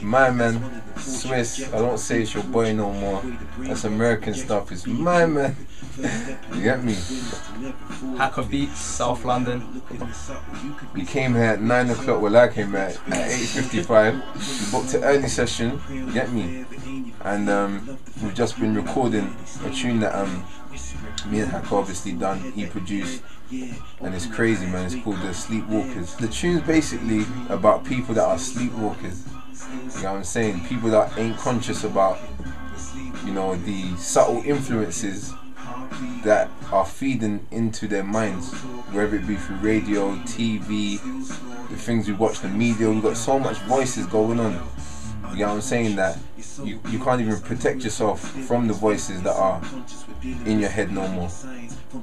my man, Swiss. I don't say it's your boy no more. That's American stuff. It's my man. You get me? Haka Beats, South London. We came here at 9 o'clock. Well, I came here at 8:55. We booked an early session. You get me? And we've just been recording a tune that me and Haka obviously done. He produced. And it's crazy, man. It's called the Sleepwalkers. The tune's basically about people that are sleepwalkers. You know what I'm saying? People that ain't conscious about, you know, the subtle influences that are feeding into their minds, whether it be through radio, TV, the things we watch, the media. We've got so much voices going on. You know what I'm saying? That you can't even protect yourself from the voices that are in your head no more.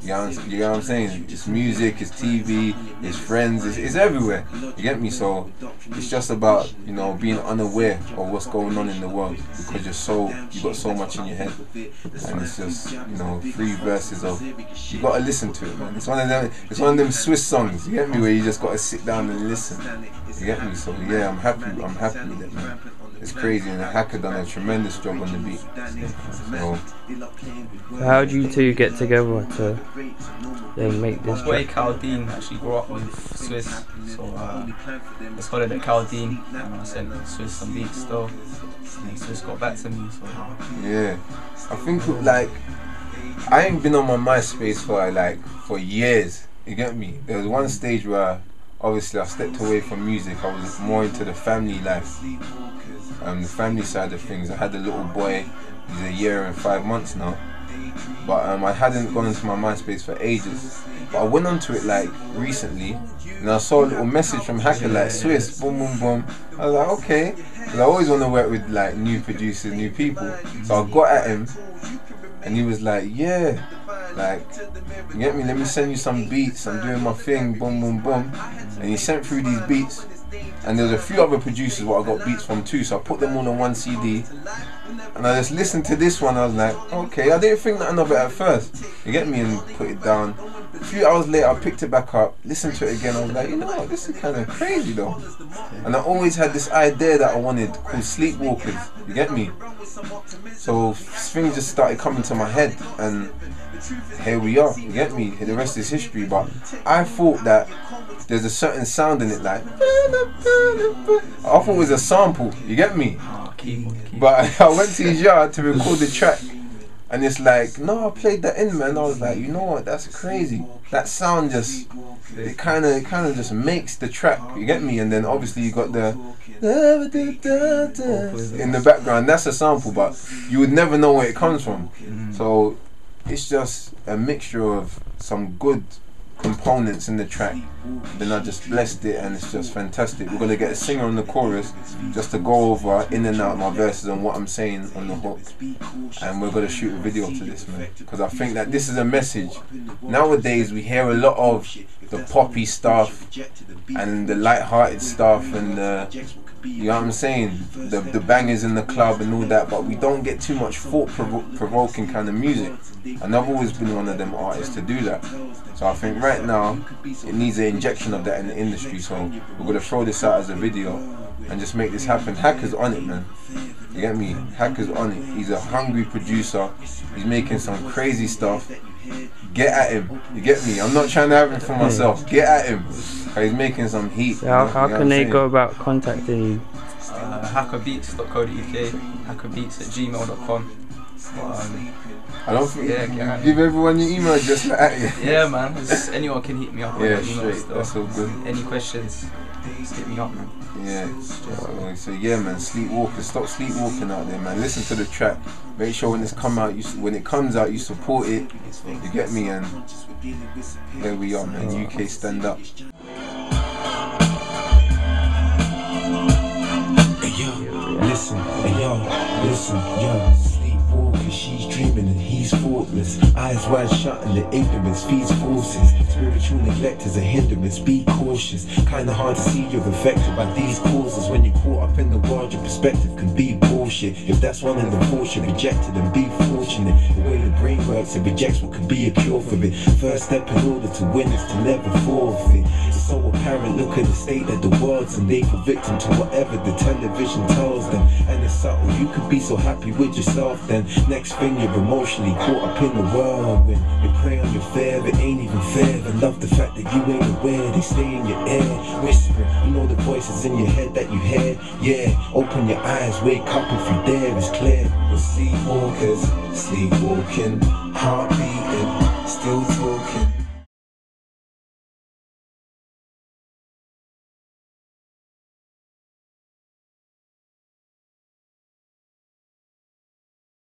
You know what I'm saying? It's music, it's TV, it's friends, it's everywhere. You get me? So it's just about, you know, being unaware of what's going on in the world, because you got so much in your head, and it's just, you know, 3 verses of, you gotta listen to it, man. It's one of them Swiss songs. You get me? Where you just gotta sit down and listen. You get me? So yeah, I'm happy with it, man. It's crazy, and Haka done a tremendous job on the beat. So how do you two get together to make this? My boy Caldine actually grew up with Swiss, so I was hollered at Caldine and I sent Swiss some beats still, and Swiss got back to me. So yeah, I think like I ain't been on my MySpace for years. You get me? There was one stage where obviously I stepped away from music. I was more into the family life, the family side of things. I had a little boy. He's a year and 5 months now. But I hadn't gone into my MySpace for ages. But I went onto it like recently, and I saw a little message from Haka like Swiss, boom boom boom. I was like, okay, because I always want to work with like new producers, new people. So I got at him, and he was like, yeah, like, you get me? Let me send you some beats. I'm doing my thing, boom boom boom. And he sent through these beats, and there's a few other producers what I got beats from too. So I put them all on one CD. And I just listened to this one. I was like, okay, I didn't think nothing of it at first. You get me? And put it down. A few hours later, I picked it back up, listened to it again. I was like, you know what, this is kind of crazy though. And I always had this idea that I wanted called Sleepwalkers. You get me? So things just started coming to my head, and here we are. You get me? The rest is history. But I thought that there's a certain sound in it, like I thought it was a sample. You get me? But I went to his yard to record the track, and it's like, no, I played that in, man. I was like, you know what, that's crazy. That sound just, it kind of just makes the track. You get me? And then obviously you got the in the background. That's a sample, but you would never know where it comes from. So it's just a mixture of some good components in the track. Then I just blessed it, and it's just fantastic. We're gonna get a singer on the chorus just to go over in and out my verses and what I'm saying on the hook, and we're gonna shoot a video to this, man, because I think that this is a message. Nowadays we hear a lot of the poppy stuff and the light-hearted stuff and the, you know what I'm saying, the bangers in the club and all that, but we don't get too much thought-provoking kind of music. And I've always been one of them artists to do that. So I think right now it needs an injection of that in the industry. So we're gonna throw this out as a video and just make this happen. Haka's on it, man. You get me? Haka's on it. He's a hungry producer. He's making some crazy stuff. Get at him. You get me? I'm not trying to have it for myself. Get at him. He's making some heat. So how can they go about contacting you? hakabeats.co.uk, hakabeats@gmail.com. I don't think give everyone your email address like that. Yeah, man. Anyone can hit me up. Yeah, straight. That's all good. Any questions? Just hit me up, man. Yeah. So yeah, man. Sleepwalkers. Stop sleepwalking out there, man. Listen to the track. Make sure when it comes out, you support it. You get me? And here we are, man. UK, stand up. Listen, yo, Sleepwalker, she's dreaming and he's falling. thoughtless. Eyes wide shut and the ignorance feeds forces. Spiritual neglect is a hindrance, be cautious. Kinda hard to see you're affected by these causes. When you're caught up in the world, your perspective can be bullshit. If that's one in the fortune, rejected and be fortunate. The way the brain works, it rejects what could be a cure for it. First step in order to win is to never forfeit. It's so apparent, look at the state that the world's in. They fall victim to whatever the television tells them. And it's subtle, you could be so happy with yourself then. Next thing you're emotionally caught up in the whirlwind. You prey on your fear, it ain't even fair. I love the fact that you ain't aware, they stay in your ear, whispering. You know the voices in your head that you hear. Yeah, open your eyes, wake up if you dare, it's clear. We're sleepwalkers, sleepwalking, heart beating, still